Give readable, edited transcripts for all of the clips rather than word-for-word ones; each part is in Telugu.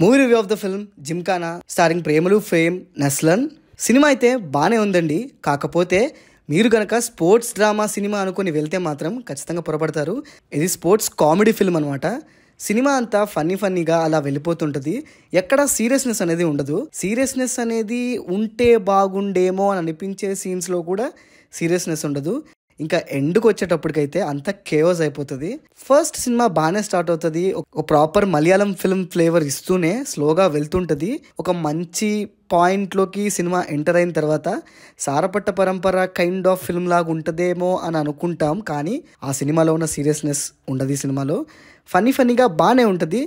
Movie review of the film Gymkhana starring ప్రేమలు ఫేమ్ నెస్లన్. సినిమా అయితే బాగానే ఉందండి. కాకపోతే మీరు కనుక స్పోర్ట్స్ డ్రామా సినిమా అనుకుని వెళ్తే మాత్రం ఖచ్చితంగా పొరపడతారు. ఇది స్పోర్ట్స్ కామెడీ ఫిల్మ్ అనమాట. సినిమా అంతా ఫన్నీగా అలా వెళ్ళిపోతుంటుంది. ఎక్కడ సీరియస్నెస్ అనేది ఉండదు. సీరియస్నెస్ అనేది ఉంటే బాగుండేమో అని అనిపించే సీన్స్లో కూడా సీరియస్నెస్ ఉండదు. ఇంకా ఎండ్కి వచ్చేటప్పటికైతే అంత కేవస్ అయిపోతుంది. ఫస్ట్ సినిమా బాగానే స్టార్ట్ అవుతుంది. ఒక ప్రాపర్ మలయాళం ఫిల్మ్ ఫ్లేవర్ ఇస్తూనే స్లోగా వెళ్తుంటుంది. ఒక మంచి పాయింట్లోకి సినిమా ఎంటర్ అయిన తర్వాత సారపట్ట పరంపర కైండ్ ఆఫ్ ఫిల్మ్ లాగా ఉంటుందేమో అని అనుకుంటాం. కానీ ఆ సినిమాలో ఉన్న సీరియస్నెస్ ఉండదు. ఈ సినిమాలో ఫన్నీగా బాగానే ఉంటుంది.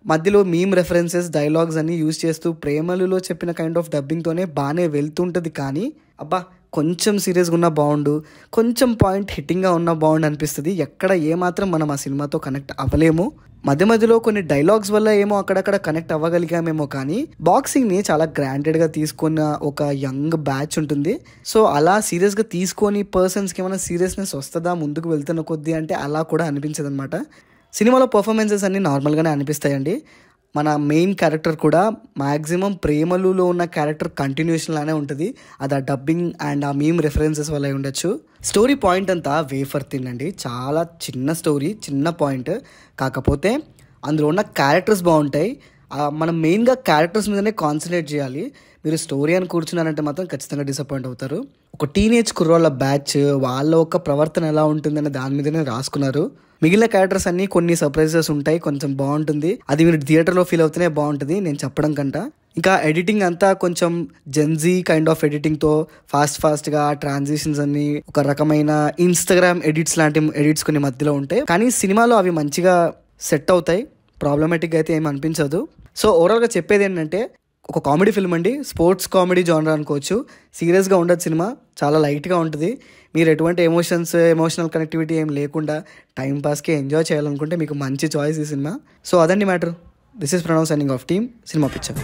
మధ్యలో మీమ్ రెఫరెన్సెస్ డైలాగ్స్ అన్ని యూజ్ చేస్తూ ప్రేమలులో చెప్పిన కైండ్ ఆఫ్ డబ్బింగ్తోనే బాగానే వెళ్తుంటుంది. కానీ అబ్బా కొంచెం సీరియస్గా ఉన్నా బాగుండు, కొంచెం పాయింట్ హిట్టింగ్గా ఉన్నా బాగుండు అనిపిస్తుంది. ఎక్కడ ఏమాత్రం మనం ఆ సినిమాతో కనెక్ట్ అవ్వలేము. మధ్యలో కొన్ని డైలాగ్స్ వల్ల ఏమో అక్కడక్కడ కనెక్ట్ అవ్వగలిగామేమో. కానీ బాక్సింగ్ని చాలా గ్రాంటెడ్గా తీసుకున్న ఒక యంగ్ బ్యాచ్ ఉంటుంది. సో అలా సీరియస్గా తీసుకొని పర్సన్స్కి ఏమైనా సీరియస్నెస్ వస్తుందా ముందుకు వెళ్తున్న కొద్దీ అంటే అలా కూడా అనిపించదు అనమాట. సినిమాలో పర్ఫార్మెన్సెస్ అన్నీ నార్మల్గానే అనిపిస్తాయండి. మన మెయిన్ క్యారెక్టర్ కూడా మ్యాక్సిమం ప్రేమలులో ఉన్న క్యారెక్టర్ కంటిన్యూషన్ లానే ఉంటుంది. అది ఆ డబ్బింగ్ అండ్ ఆ మీమ్ రెఫరెన్సెస్ వల్ల ఉండొచ్చు. స్టోరీ పాయింట్ అంతా వేఫర్ థిన్ అండి. చాలా చిన్న స్టోరీ, చిన్న పాయింట్. కాకపోతే అందులో ఉన్న క్యారెక్టర్స్ బాగుంటాయి. మనం మెయిన్గా క్యారెక్టర్స్ మీదనే కాన్సన్ట్రేట్ చేయాలి. మీరు స్టోరీ అని కూర్చున్నారంటే మాత్రం ఖచ్చితంగా డిసప్పాయింట్ అవుతారు. ఒక టీనేజ్ కుర్రోళ్ళ బ్యాచ్, వాళ్ళ ఒక ప్రవర్తన ఎలా ఉంటుందనే దాని మీదనే రాసుకున్నారు. మిగిలిన క్యారెక్టర్స్ అన్ని కొన్ని సర్ప్రైజెస్ ఉంటాయి, కొంచెం బాగుంటుంది. అది మీరు థియేటర్లో ఫీల్ అవుతూనే బాగుంటుంది నేను చెప్పడం కంట. ఇంకా ఎడిటింగ్ అంతా కొంచెం జెన్జీ కైండ్ ఆఫ్ ఎడిటింగ్తో ఫాస్ట్గా ట్రాన్సిషన్స్ అన్ని ఒక రకమైన ఇన్స్టాగ్రామ్ ఎడిట్స్ లాంటి ఎడిట్స్ కొన్ని మధ్యలో ఉంటాయి. కానీ సినిమాలో అవి మంచిగా సెట్ అవుతాయి. ప్రాబ్లమాటిక్గా అయితే ఏమి అనిపించదు. సో ఓవరాల్గా చెప్పేది ఏంటంటే ఒక కామెడీ ఫిల్మ్ అండి. స్పోర్ట్స్ కామెడీ జానర్ అనుకోవచ్చు. సీరియస్గా ఉండదు సినిమా, చాలా లైట్గా ఉంటుంది. మీరు ఎటువంటి ఎమోషనల్ కనెక్టివిటీ ఏం లేకుండా టైంపాస్కి ఎంజాయ్ చేయాలనుకుంటే మీకు మంచి చాయిస్ ఈ సినిమా. సో అదండి matter. This is Pranav signing off team cinema picture.